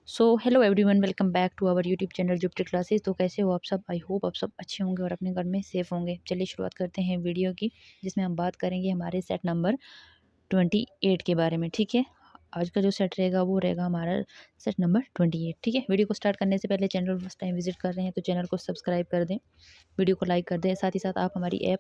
So hello everyone, welcome back to our YouTube channel Jupiter Classes. तो कैसे हो आप सब? आई होप आप सब अच्छे होंगे और अपने घर में सेफ होंगे। चलिए शुरुआत करते हैं वीडियो की, जिसमें हम बात करेंगे हमारे सेट नंबर 28 के बारे में। ठीक है, आज का जो सेट रहेगा वो रहेगा हमारा सेट नंबर 28। ठीक है, वीडियो को स्टार्ट करने से पहले चैनल फर्स्ट टाइम विजिट कर रहे हैं तो चैनल को सब्सक्राइब कर दें, वीडियो को लाइक कर दें। साथ ही साथ आप हमारी ऐप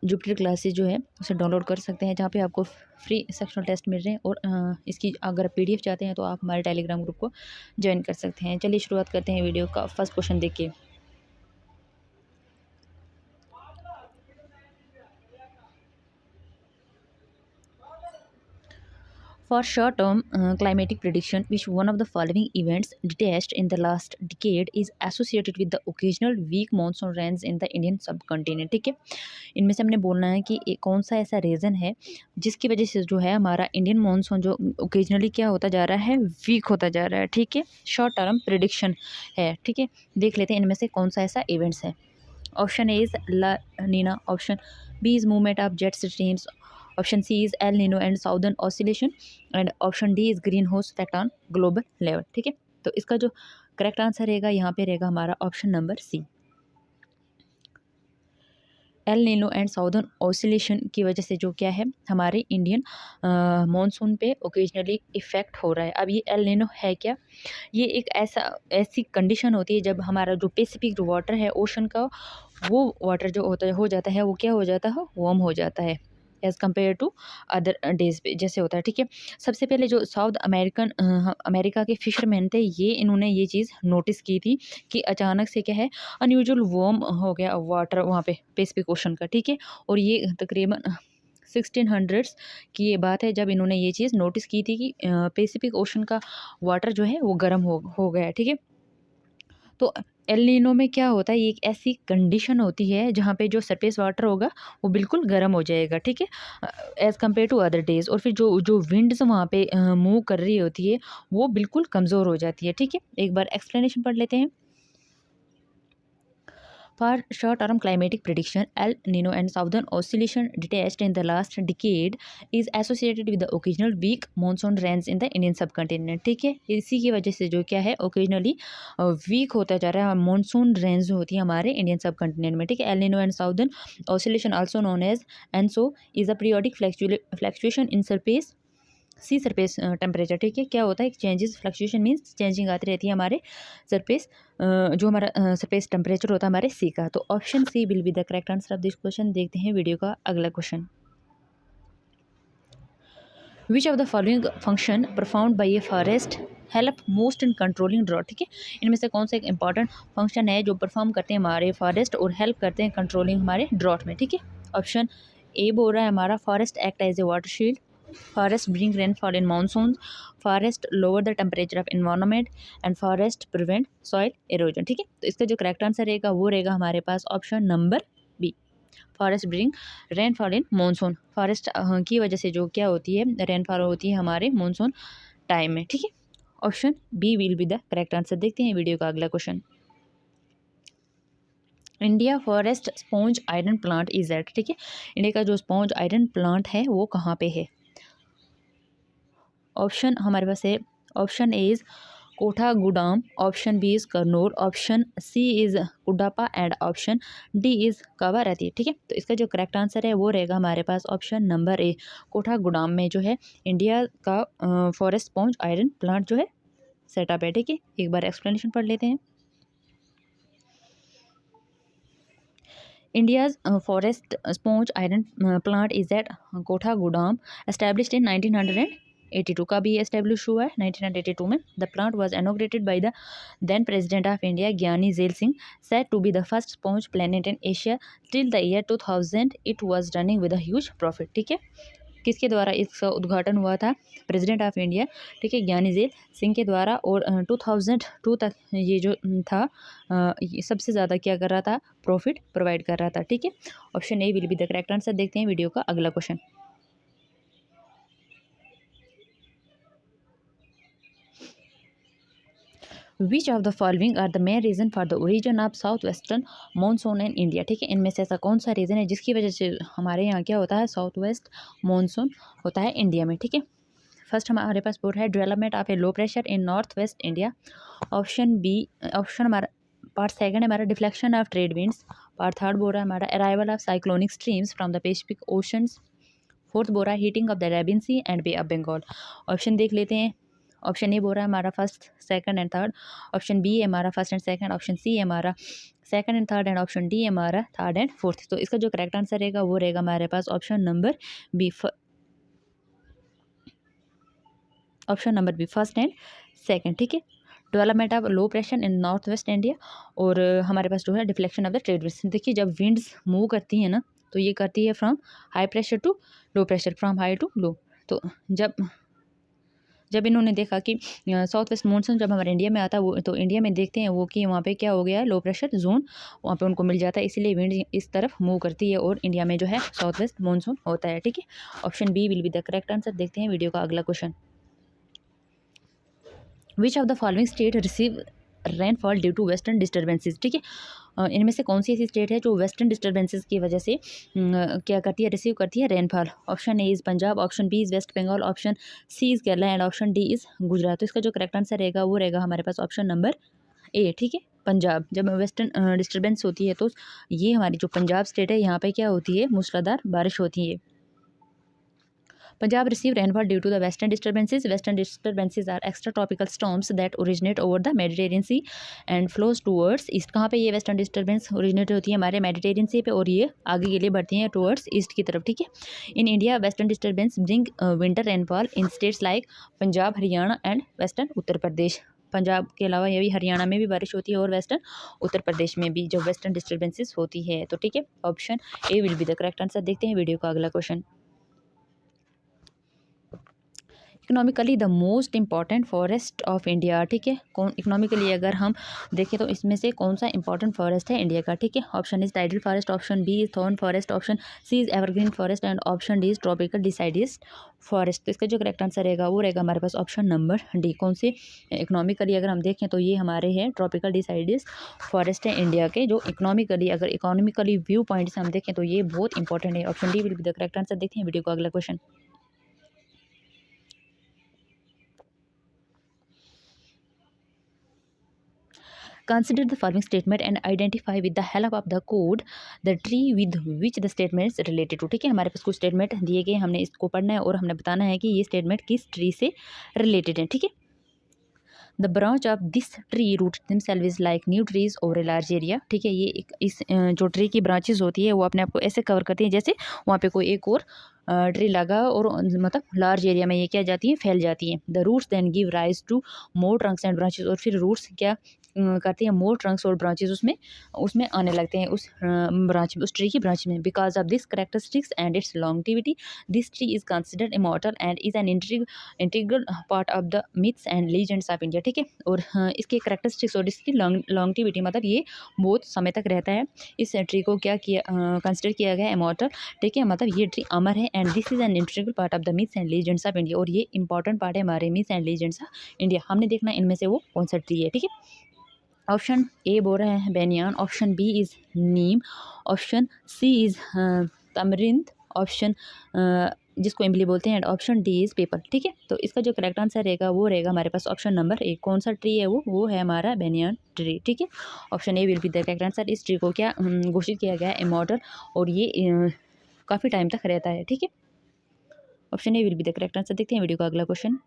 जुपिटर क्लासेस जो है उसे डाउनलोड कर सकते हैं, जहाँ पे आपको फ्री सेक्शनल टेस्ट मिल रहे हैं। और इसकी अगर PDF चाहते हैं तो आप हमारे टेलीग्राम ग्रुप को ज्वाइन कर सकते हैं। चलिए शुरुआत करते हैं वीडियो का। फर्स्ट क्वेश्चन देखिए। For short-term climatic prediction, which one of the following events detached in the last decade is associated with the occasional weak monsoon rains in the Indian subcontinent? ठीक है, इनमें से हमने बोलना है कि कौन सा ऐसा रीज़न है जिसकी वजह से जो है हमारा इंडियन मानसून जो ओकेजनली क्या होता जा रहा है, वीक होता जा रहा है। ठीक है, शॉर्ट टर्म प्रिडिक्शन है। ठीक है, देख लेते हैं इनमें से कौन सा ऐसा इवेंट्स है। Option A is La Nina, option B is movement of jet streams, option C is El Nino and southern oscillation, and option D is green house effect on global level. ठीक है, तो इसका जो correct answer रहेगा यहाँ पे रहेगा हमारा option number C. El Nino and southern oscillation की वजह से जो क्या है हमारे इंडियन मॉनसून पे ओकेजनली इफ़ेक्ट हो रहा है। अब ये एल नीनो है क्या? ये एक ऐसी कंडीशन होती है जब हमारा जो पैसिफिक जो वाटर है ओशन का, वो वाटर जो होता है हो जाता है, वो क्या हो जाता है, वार्म हो जाता है as compare to other days पे जैसे होता है। ठीक है, सबसे पहले जो साउथ अमेरिका के फिशरमैन थे, ये इन्होंने ये चीज़ नोटिस की थी कि अचानक से क्या है अनयूजुअल वार्म हो गया वाटर वहाँ पे पैसिफिक ओशन का। ठीक है, और ये तकरीबन 1600s की ये बात है जब इन्होंने ये चीज़ नोटिस की थी कि पैसिफिक ओशन का वाटर जो है वो गर्म हो गया है। ठीक है, तो एल नीनो में क्या होता है, ये एक ऐसी कंडीशन होती है जहाँ पे जो सरफेस वाटर होगा वो बिल्कुल गर्म हो जाएगा। ठीक है, as compare to other days. और फिर जो जो विंड्स वहाँ पे मूव कर रही होती है वो बिल्कुल कमज़ोर हो जाती है। ठीक है, एक बार एक्सप्लेनेशन पढ़ लेते हैं। For short-term climatic prediction, El Nino and southern oscillation detached in the last decade is associated with the occasional weak monsoon rains in the Indian subcontinent। ठीक है, इसी की वजह से जो क्या है ओकेजनली वीक होता जा रहा है मानसून रेंज जो होती है हमारे इंडियन सब कंटिनेंट में। ठीक है, El Nino and southern oscillation also known as ENSO is a periodic fluctuation in surface sea surface temperature. ठीक है, क्या होता है चेंजेस, फ्लक्चुएशन मीन्स चेंजिंग आती रहती है हमारे सरफेस जो हमारा सरफेस टेम्परेचर होता है हमारे सी का। तो option C will be the correct answer of this question. देखते हैं वीडियो का अगला question. Which of the following function performed by a forest help most in controlling drought? ठीक है, इनमें से कौन सा एक इंपॉर्टेंट फंक्शन है जो परफॉर्म करते हैं हमारे फॉरेस्ट और हेल्प करते हैं कंट्रोलिंग हमारे ड्रॉट में? ठीक है, ऑप्शन ए बोल रहा है हमारा forest act as a water shield, forest bring rainfall in monsoons, forest lower the temperature of environment, and forest prevent soil erosion। ठीक है, तो इसका जो करेक्ट आंसर रहेगा वो रहेगा हमारे पास option number B, forest bring rainfall in monsoon. Forest की वजह से जो क्या होती है रेनफॉल होती है हमारे मानसून टाइम में। ठीक है, option B will be the correct answer. देखते हैं वीडियो का अगला question. India forest sponge iron plant is at? ठीक है, इंडिया का जो स्पॉन्ज आयरन प्लांट है वो कहाँ पे है? ऑप्शन हमारे पास है, option A is Kothagudem, option B is Kurnool, option C is Kadapa and option D is Kavaratti. ठीक है, तो इसका जो करेक्ट आंसर है वो रहेगा हमारे पास ऑप्शन नंबर ए, कोठागुडाम में जो है इंडिया का फॉरेस्ट स्पॉन्ज आयरन प्लांट जो है सेटअप है। ठीक है, एक बार एक्सप्लेनेशन पढ़ लेते हैं। India's forest sponge iron plant is at Kothagudam, established in 1982 का भी एस्टेब्लिश हुआ है 1982 में। The plant was inaugurated by the then president of India Giani Zail Singh, said to be the first sponge plant in Asia till the year 2000 it was running with a huge profit. ठीक है, किसके द्वारा इसका उद्घाटन हुआ था? प्रेसिडेंट ऑफ इंडिया, ठीक है, ज्ञानी झैल सिंह के द्वारा। और 2002 तक ये जो था ये सबसे ज़्यादा क्या कर रहा था, प्रॉफिट प्रोवाइड कर रहा था। ठीक है, option A will be the correct answer. देखते हैं वीडियो का अगला question. Which of the following are the main reason for the origin of south western monsoon in India? ठीक है, इनमें से ऐसा कौन सा रीज़न है जिसकी वजह से हमारे यहाँ क्या होता है साउथ वेस्ट मानसून होता है इंडिया में? ठीक है, फर्स्ट हमारे पास बोल रहा है development of a low pressure in north west India. Option B, option हमारा पार्ट सेकंड है हमारा deflection of trade winds. Part third बोल रहा है हमारा arrival of cyclonic streams from the Pacific oceans. Fourth बोल रहा है heating of the Arabian sea and Bay of Bengal. Option देख लेते हैं। ऑप्शन ए बोल रहा है हमारा first second and third. Option B है हमारा first and second. Option C है हमारा second and third and option D है हमारा थर्ड एंड फोर्थ। तो इसका जो करेक्ट आंसर रहेगा वो रहेगा हमारे पास option number B, option number B first and second. ठीक है, development of low pressure in north west India और हमारे पास जो है deflection of the trade winds. देखिए जब विंड्स मूव करती हैं ना तो ये करती है from high pressure to low pressure, from high to low. तो जब इन्होंने देखा कि साउथ वेस्ट मानसून जब हमारे इंडिया में आता है वो, तो इंडिया में देखते हैं वो कि वहाँ पे क्या हो गया है, लो प्रेशर जोन वहाँ पे उनको मिल जाता है, इसीलिए विंड इस तरफ मूव करती है और इंडिया में जो है साउथ वेस्ट मानसून होता है। ठीक है, option B will be the correct answer. देखते हैं वीडियो का अगला question. Which of the following state receive rainfall due to western disturbances. ठीक है, इनमें से कौन सी ऐसी स्टेट है जो वेस्टर्न डिस्टर्बेंसेज की वजह से क्या करती है, रिसीव करती है rainfall. Option A is Punjab, option B is West Bengal, option C is Kerala and option D is Gujarat. तो इसका जो करेक्ट आंसर रहेगा वो रहेगा हमारे पास ऑप्शन नंबर ए। ठीक है, पंजाब। जब वेस्टर्न डिस्टर्बेंस होती है तो ये हमारी जो पंजाब स्टेट है यहाँ पर क्या होती है, मूसलाधार बारिश होती है। Punjab receive rainfall due to the western disturbances. Western disturbances are extratropical storms that originate over the Mediterranean Sea and flows towards east. कहाँ पे ये वेस्टर्न डिस्टर्बेंस ओरिजिनेट होती है, हमारे मेडिटेरियन सी पे, और ये आगे के लिए बढ़ती हैं टुवर्ड्स ईस्ट की तरफ। ठीक है, in India western disturbance bring winter rainfall in states like Punjab, Haryana and western Uttar Pradesh. Punjab के अलावा ये भी हरियाणा में भी बारिश होती है और वेस्टर्न उत्तर प्रदेश में भी जो वेस्टर्न डिस्टर्बेंसेस होती है। तो ठीक है, option A will be the correct answer. देखते हैं वीडियो का अगला question. Economically the most important forest of India. ठीक है, कौन इकोनॉमिकली अगर हम देखें तो इसमें से कौन सा इंपॉर्टेंट फॉरेस्ट है इंडिया का। ठीक है, option is tidal forest, option B is thorn forest, option C is evergreen forest and option D is tropical deciduous forest. तो इसका जो करेक्ट आंसर रहेगा वो रहेगा हमारे पास ऑप्शन नंबर डी। कौन से इकोनॉमिकली अगर हम देखें तो ये हमारे हैं ट्रॉपिकल डिसाइडियस फॉरेस्ट है इंडिया के, जो इकोनॉमिकली अगर इकोनॉमिकली व्यू पॉइंट से हम देखें तो ये बहुत इंपॉर्टेंट है। Option D will be the correct answer. देखते हैं वीडियो का अगला question. Consider the following statement and identify with the help of the code the tree with which the statement is related to। ठीक है, हमारे पास कुछ statement दिए गए, हमने इसको पढ़ना है और हमने बताना है कि ये स्टेटमेंट किस ट्री से रिलेटेड है। ठीक है, the branch of this tree root themselves is like new trees over a large area. ठीक है, ये इस जो ट्री की ब्रांचेस होती है वो अपने आप को ऐसे कवर करती है जैसे वहाँ पे कोई एक और ट्री लगा और मतलब लार्ज एरिया में ये क्या जाती है, फैल जाती है। The roots then give rise to more trunks and branches, और फिर रूट्स क्या करती है, मोर ट्रंक्स और ब्रांचेस उसमें आने लगते हैं उस ब्रांच में, उस ट्री की ब्रांच में। Because of this characteristics and its longevity this tree is considered immortal and is an integral part of the myths and legends of India. ठीक है, और इसके करेक्टरिस्टिक्स और इसकी लॉन्गटिविटी मतलब ये बहुत समय तक रहता है। इस ट्री को क्या किया, कंसिडर किया गया इमॉर्टल। ठीक है, मतलब ये ट्री अमर है and this is an integral part of the myths and legends of India, और ये इंपॉर्टेंट पार्ट है हमारे myths and legends of India. हमने देखना इनमें से वो कौन सा ट्री है। ठीक है, ऑप्शन ए बोल रहे हैं banyan, option B is neem, option C is tamarind, option जिसको इमली बोलते हैं, and option D is peepal. ठीक है, तो इसका जो करेक्ट आंसर रहेगा वो रहेगा हमारे पास ऑप्शन नंबर ए। कौन सा ट्री है वो है हमारा बेनियान ट्री। ठीक है, option A will be the correct answer. इस ट्री को क्या घोषित किया गया है इमॉर्टल, और ये काफ़ी टाइम तक रहता है। ठीक है, option A will be the correct answer. देखते हैं वीडियो का अगला question.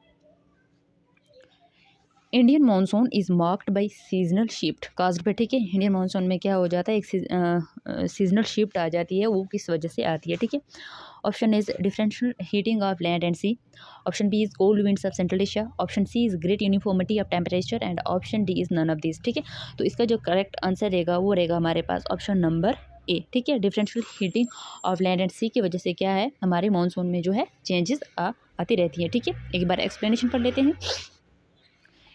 Indian monsoon is marked by seasonal shift cast पे। ठीक है, इंडियन मानसून में क्या हो जाता है, एक सीजनल शिफ्ट आ जाती है, वो किस वजह से आती है। ठीक है, option is differential heating of land and sea, option B is cold winds of central Asia, option C is great uniformity of temperature and option D is none of this. ठीक है, तो इसका जो करेक्ट आंसर रहेगा वो रहेगा हमारे पास ऑप्शन नंबर ए। ठीक है, differential heating of land and sea की वजह से क्या है, हमारे मानसून में जो है चेंजेस आती रहती है। ठीक है, एक बार एक्सप्लेनेशन पढ़ लेते हैं।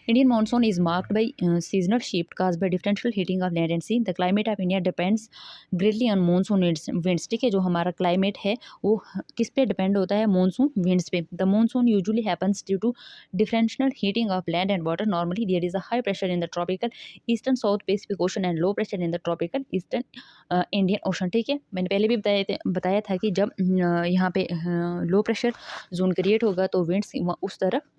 Indian monsoon is marked by seasonal shift caused by differential heating of land and sea. The climate of India depends greatly on monsoon winds. ठीक है, जो हमारा क्लाइमेट है वो किस पे डिपेंड होता है? मॉनसून विंड्स पे. The monsoon usually happens due to differential heating of land and water. Normally there is a high pressure in the tropical eastern south Pacific ocean and low pressure in the tropical eastern Indian ocean. ठीक है, मैंने पहले भी बताया था कि जब यहाँ पे लो प्रेशर जोन क्रिएट होगा तो विंड्स उस तरफ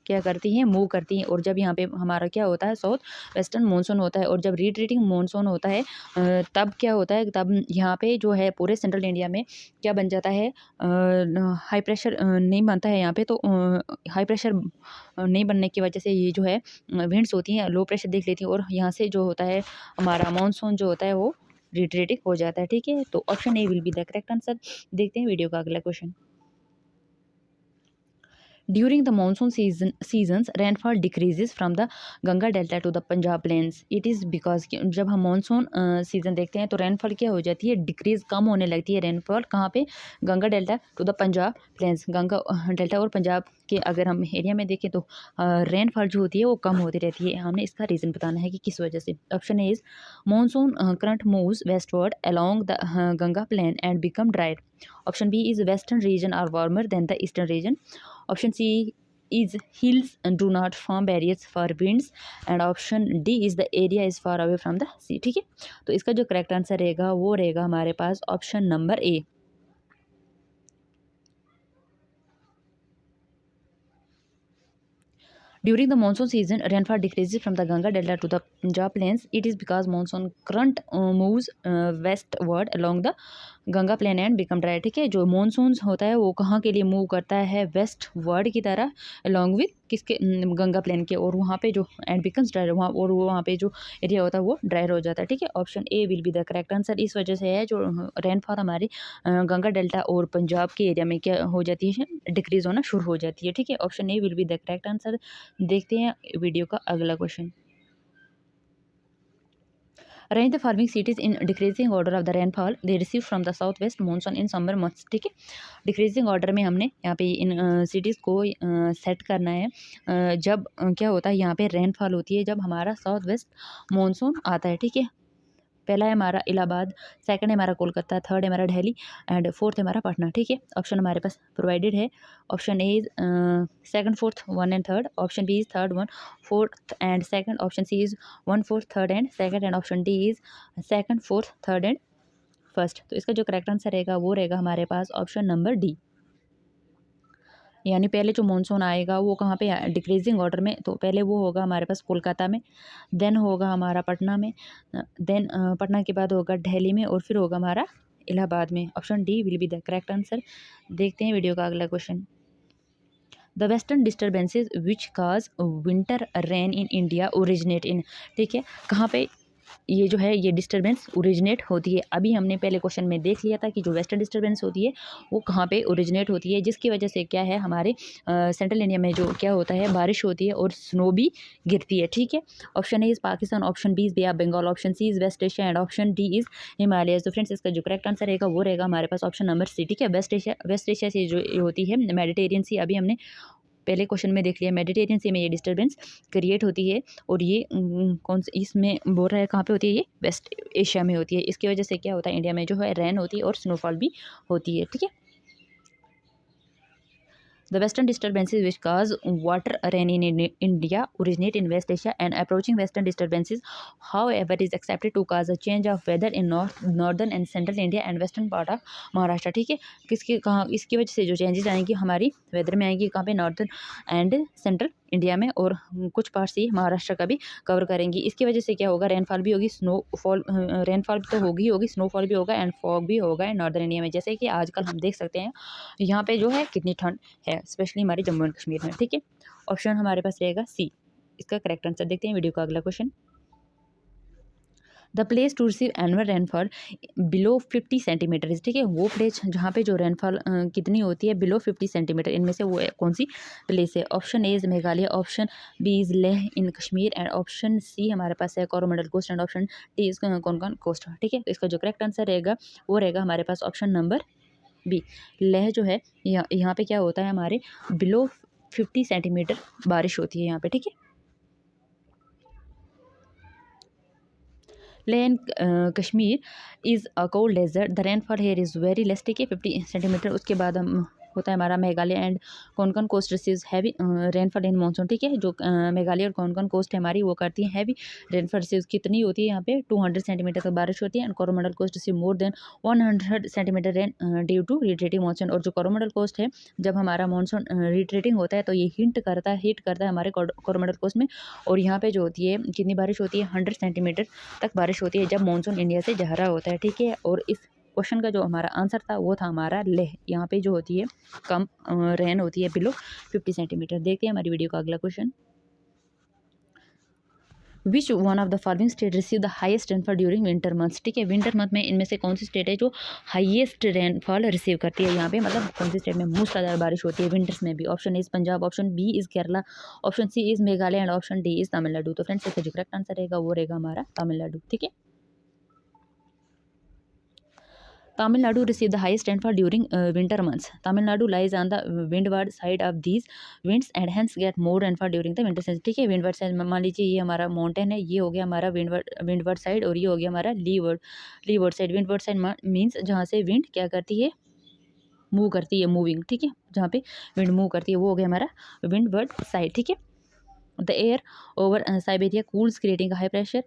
क्या करती हैं? मूव करती हैं. और जब यहाँ पे हमारा क्या होता है? साउथ वेस्टर्न मानसून होता है. और जब रिट्रीटिंग मानसून होता है तब क्या होता है? तब यहाँ पे जो है पूरे सेंट्रल इंडिया में क्या बन जाता है? हाई प्रेशर नहीं बनता है यहाँ पे. तो हाई प्रेशर नहीं बनने की वजह से ये जो है विंड्स होती हैं लो प्रेशर देख लेती हैं और यहाँ से जो होता है हमारा मानसून जो होता है वो रिट्रीटिंग हो जाता है. ठीक है, तो option A will be the correct answer. देखते हैं वीडियो का अगला question. During the monsoon seasons, rainfall decreases from the Ganga Delta to the Punjab plains. It is because जब हम मानसून सीजन देखते हैं तो रेनफॉल क्या हो जाती है? डिक्रीज, कम होने लगती है रेनफॉल. कहाँ पे? Ganga delta to the Punjab plains. Ganga delta और पंजाब के अगर हम एरिया में देखें तो रेनफॉल जो होती है वो कम होती रहती है. हमने इसका रीज़न बताना है कि किस वजह से. Option A is monsoon current moves westward along the Ganga plain and become drier. Option B is western region are warmer than the eastern region. Option C is hills and do not form barriers for winds. And option D is the area is far away from the sea. ठीक है, तो इसका जो correct answer रहेगा वो रहेगा हमारे पास option number A. During the monsoon season, rainfall decreases from the Ganga Delta to the Punjab plains. It is because monsoon current moves westward along the Ganga plain and become dry. ठीक है, जो monsoon होता है वो कहाँ के लिए move करता है? वेस्ट वर्ड की तरह अलॉन्ग विथ किसके? गंगा प्लेन के. और वहाँ पे जो एंड बिकम्स ड्राई वहाँ और वहाँ पे जो एरिया होता है वो ड्राई हो जाता है. ठीक है, option A will be the correct answer. इस वजह से है जो रेनफॉल हमारी गंगा डेल्टा और पंजाब के एरिया में क्या हो जाती है? डिक्रीज होना शुरू हो जाती है. ठीक है, option A will be the correct answer. देखते हैं वीडियो का अगला question. Arrange the following cities in decreasing order of the rainfall they receive from the southwest monsoon in summer months. ठीक है, डिक्रीजिंग ऑर्डर में हमने यहाँ पे इन सिटीज़ को सेट करना है. जब क्या होता है यहाँ पे रेनफॉल होती है जब हमारा साउथ वेस्ट मानसून आता है. ठीक है, पहला है हमारा इलाहाबाद, सेकंड है हमारा कोलकाता, थर्ड है हमारा दिल्ली एंड फोर्थ है हमारा पटना. ठीक है, ऑप्शन हमारे पास प्रोवाइडेड है. Option A is second fourth one and third. Option B is third one fourth and second. Option C is one fourth third and second. And option D is second fourth third and first. तो इसका जो correct answer रहेगा वो रहेगा हमारे पास option number D. यानी पहले जो मानसून आएगा वो कहाँ पे? डिक्रीजिंग ऑर्डर में. तो पहले वो होगा हमारे पास कोलकाता में, देन होगा हमारा पटना में, देन पटना के बाद होगा दिल्ली में और फिर होगा हमारा इलाहाबाद में. Option D will be the correct answer. देखते हैं वीडियो का अगला question. The western disturbances which cause winter rain in India originate in. ठीक है, कहाँ पे ये जो है ये डिस्टर्बेंस ओरिजिनेट होती है? अभी हमने पहले क्वेश्चन में देख लिया था कि जो वेस्टर्न डिस्टर्बेंस होती है वो कहाँ पे ओरिजिनेट होती है, जिसकी वजह से क्या है हमारे सेंट्रल इंडिया में जो क्या होता है बारिश होती है और स्नो भी गिरती है. ठीक है, option A is Pakistan, option B is Bay of Bengal, option C is West Asia and option D is Himalayas. तो फ्रेंड्स इसका जो करेक्ट आंसर रहेगा वो रहेगा हमारे पास ऑप्शन नंबर सी. ठीक है, वेस्ट एशिया से जो होती है मेडिटेरियन सी. अभी हमने पहले क्वेश्चन में देख लिया मेडिटेरियन सी में ये डिस्टर्बेंस क्रिएट होती है और ये कौन से इसमें बोल रहा है कहाँ पे होती है? ये वेस्ट एशिया में होती है. इसकी वजह से क्या होता है इंडिया में जो है रेन होती है और स्नोफॉल भी होती है. ठीक है, The western disturbances which cause water rain in India originate in West Asia and approaching western disturbances, however, is accepted to cause a change of weather in northern and central India and western part of Maharashtra. ठीक है, किसकी कहाँ इसकी वजह से जो changes आएंगी हमारी वेदर में आएंगी कहाँ पे? नॉर्दर्न एंड सेंट्रल इंडिया में और कुछ पार्ट्स ही महाराष्ट्र का भी कवर करेंगी. इसकी वजह से क्या होगा? रेनफॉल भी होगी, स्नोफॉल रेनफॉल तो होगी स्नोफॉल भी होगा एंड फॉग भी होगा इन नॉर्दर्न इंडिया में. जैसे कि आजकल हम देख सकते हैं यहाँ पे जो है कितनी ठंड है स्पेशली हमारे जम्मू एंड कश्मीर में. ठीक है, ऑप्शन हमारे पास रहेगा सी. इसका करेक्ट आंसर देखते हैं वीडियो का अगला question. The place to receive annual rainfall below 50 centimetre. ठीक है, वो प्लेस जहाँ पे जो रेनफॉल कितनी होती है? Below 50 centimetre. इनमें से वो कौन सी प्लेस है? Option A is Meghalaya, option B is Leh in Kashmir and option C हमारे पास है Coromandel coast and option D is Konkan coast. ठीक है, तो इसका जो करेक्ट आंसर रहेगा वो रहेगा हमारे पास ऑप्शन नंबर बी. लेह जो है यहाँ पे क्या होता है हमारे बिलो 50 सेंटीमीटर बारिश होती है यहाँ पे. ठीक है, Leh and Kashmir is a cold desert. The rainfall here is very less, ठीक है 50 सेंटीमीटर। उसके बाद हम होता है हमारा Meghalaya and Konkan coast receives heavy rainfall in monsoon, ठीक है। जो मेघालय और कोंकण कोस्ट है हमारी वो करती है हैवी रेनफॉल रिसीव्स। कितनी होती है यहाँ पे 200 सेंटीमीटर तक बारिश होती है। And Coromandel coast receive more than 100 centimetre rain due to retreating monsoon. और जो कोरोमंडल कोस्ट है जब हमारा मानसून रिट्रेटिंग होता है तो ये हिट करता है हमारे कोरोमंडल कोस्ट में। और यहाँ पे जो होती है कितनी बारिश होती है 100 सेंटीमीटर तक बारिश होती है जब मानसून इंडिया से जा रहा होता है, ठीक है। और इस क्वेश्चन का जो हमारा आंसर था वो था हमारा लेह। यहाँ पे जो होती है कम रेन होती है बिलो 50 सेंटीमीटर। देखते हैं हमारी वीडियो का अगला question. Which one of the following state receive the highest rainfall during winter months, ठीक है। विंटर मंथ में इनमें से कौन सी स्टेट है जो हाईएस्ट रेनफॉल रिसीव करती है। यहाँ पे मतलब कौन सी स्टेट में मूसलाधार बारिश होती है विंटर्स में भी। Option A is Punjab, option B is Kerala, option C is Meghalaya and option D is Tamil Nadu. तो फ्रेंड्स इसका जो करेक्ट आंसर रहेगा वो रहेगा हमारा तमिलनाडु, ठीक है। Tamil Nadu receive the highest rainfall during winter months. Tamil Nadu lies on the windward side of these winds and hence get more rainfall during the winter season, ठीक है। विंडवर्ड साइड मान लीजिए ये हमारा माउंटेन है, ये हो गया हमारा विंडवर्ड साइड और ये हो गया हमारा levered side. Windward side means जहाँ से विंड क्या करती है मूव करती है, मूविंग, ठीक है। जहाँ पे विंड मूव करती है वो हो गया हमारा विंडवर्ड साइड, ठीक है। The air over Siberia cools creating high pressure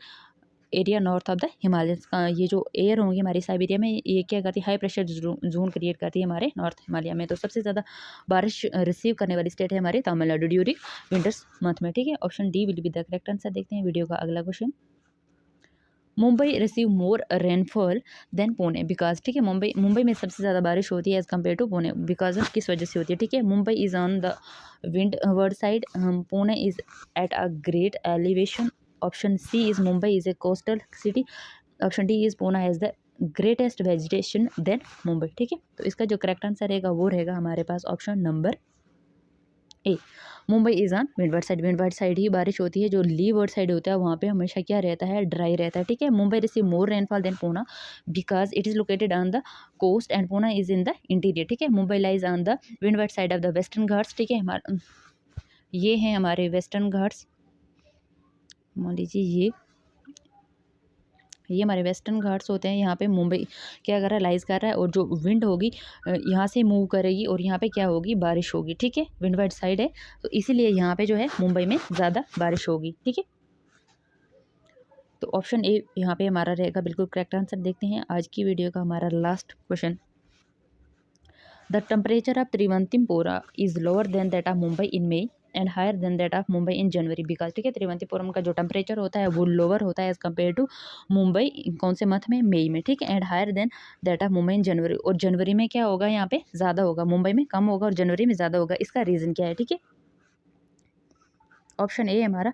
area north of the Himalayans का। ये जो एयर होंगी हमारी साइबेरिया में ये क्या करती है हाई प्रेशर जोन क्रिएट करती है हमारे नॉर्थ हिमालय में। तो सबसे ज़्यादा बारिश रिसीव करने वाली स्टेट है हमारी तमिलनाडु ड्यूरिंग विंटर्स मंथ में, ठीक है। Option D will be the correct answer. देखते हैं वीडियो का अगला question. Mumbai receive more rainfall than Pune because, ठीक है। मुंबई में सबसे ज़्यादा बारिश होती है as compare to Pune. Because of किस वजह से होती है, ठीक है। Mumbai is on the windward side, Pune is at a great elevation. Option C is Mumbai is a coastal city, option D is Pune has the greatest vegetation than Mumbai, ठीक है। तो इसका जो करेक्ट आंसर रहेगा वो रहेगा हमारे पास option number A. Mumbai is on windward side. Windward side ही बारिश होती है। जो लीवर्ड साइड होता है वहाँ पे हमेशा क्या रहता है ड्राई रहता है, ठीक है। Mumbai receive more rainfall than Poona because it is located on the coast and Poona is in the interior, ठीक है। Mumbai lies on the windward side of the western Ghats, ठीक है। ये हैं हमारे वेस्टर्न घाट्स, मान लीजिए ये हमारे वेस्टर्न घाट्स होते हैं। यहाँ पे मुंबई क्या कर रहा है लाइज कर रहा है और जो विंड होगी यहाँ से मूव करेगी और यहाँ पे क्या होगी बारिश होगी, ठीक है। विंडवर्ड साइड है तो इसीलिए यहाँ पे जो है मुंबई में ज़्यादा बारिश होगी, ठीक है। तो ऑप्शन ए यहाँ पे हमारा रहेगा बिल्कुल करेक्ट आंसर। देखते हैं आज की वीडियो का हमारा last question. The temperature of Thiruvananthapuram is lower than that of Mumbai in May and higher than that of Mumbai in January because, ठीक है। त्रिवंतीपुरम का जो टेम्परेचर होता है वो लोअर होता है एज कम्पेयर टू मुंबई कौन से मंथ में मई में, ठीक है। And higher than that of Mumbai in January, और जनवरी में क्या होगा यहाँ पे ज़्यादा होगा, मुंबई में कम होगा और जनवरी में ज़्यादा होगा। इसका रीज़न क्या है, ठीक है। ऑप्शन ए हमारा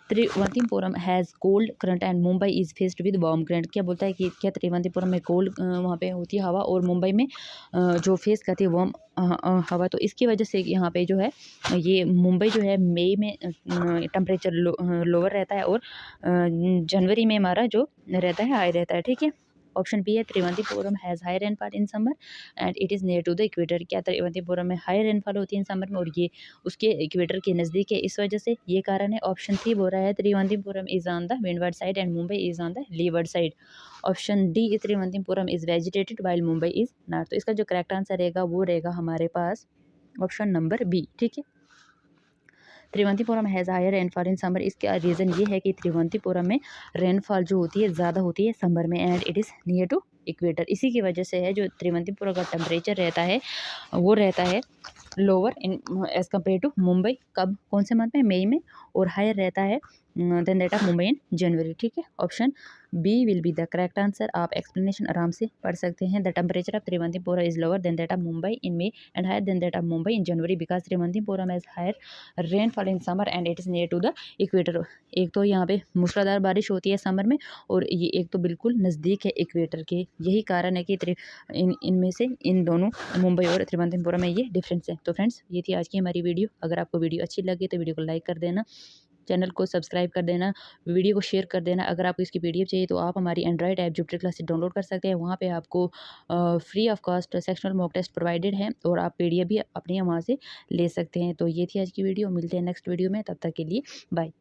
Thiruvananthapuram has cold current and Mumbai is faced with warm current. क्या बोलता है कि क्या त्रिवंतीपुरम में कोल्ड वहाँ पे होती है हवा और मुंबई में जो फेस करती है वार्म हवा। तो इसकी वजह से यहाँ पे जो है ये मुंबई जो है मई में टेम्परेचर लोअर रहता है और जनवरी में हमारा जो रहता है हाई रहता है, ठीक है। ऑप्शन बी है Thiruvananthapuram has high rainfall in summer and it is near to the equator. क्या त्रिवंतीपुरम में हाई रेनफॉल होती है इन समर में और ये उसके इक्वेटर के नज़दीक है, इस वजह से ये कारण है। ऑप्शन सी बोल रहा है Thiruvananthapuram is on the windward side and Mumbai is on the leeward side. Option D Thiruvananthapuram is vegetated while Mumbai is not. तो इसका जो करेक्ट आंसर रहेगा वो रहेगा हमारे पास ऑप्शन नंबर बी, ठीक है। Thiruvananthapuram has higher rainfall in summer. इसका रीज़न ये है कि त्रिवंतीपुरम में रेनफॉल जो होती है ज़्यादा होती है समर में and it is near to equator. इसी की वजह से है जो त्रिवंतीपुरम का टेम्परेचर रहता है वो रहता है lower in as compare to Mumbai कब कौन से मंथ में मई में, और हायर रहता है than that of Mumbai in January, ठीक है। Option B will be the correct answer. आप एक्सप्लेनेशन आराम से पढ़ सकते हैं। The temperature of Thiruvananthapuram is lower than that of Mumbai in May and higher than that of Mumbai in January because Thiruvananthapuram has higher rainfall in summer and it is near to the equator. एक तो यहाँ पे मूसलाधार बारिश होती है समर में और ये एक तो बिल्कुल नज़दीक है इक्वेटर के। यही कारण है कि इनमें से इन दोनों मुंबई और त्रिवंतीपुरम में ये डिफरेंस है। तो फ्रेंड्स ये थी आज की हमारी वीडियो। अगर आपको वीडियो अच्छी लगी तो वीडियो को लाइक कर देना, चैनल को सब्सक्राइब कर देना, वीडियो को शेयर कर देना। अगर आपको इसकी पीडीएफ चाहिए तो आप हमारी android app Jupiter Classes download कर सकते हैं। वहाँ पे आपको free of cost sectional mock test provided है और आप पीडीएफ भी अपनी वहाँ से ले सकते हैं। तो ये थी आज की वीडियो, मिलते हैं नेक्स्ट वीडियो में, तब तक के लिए बाय।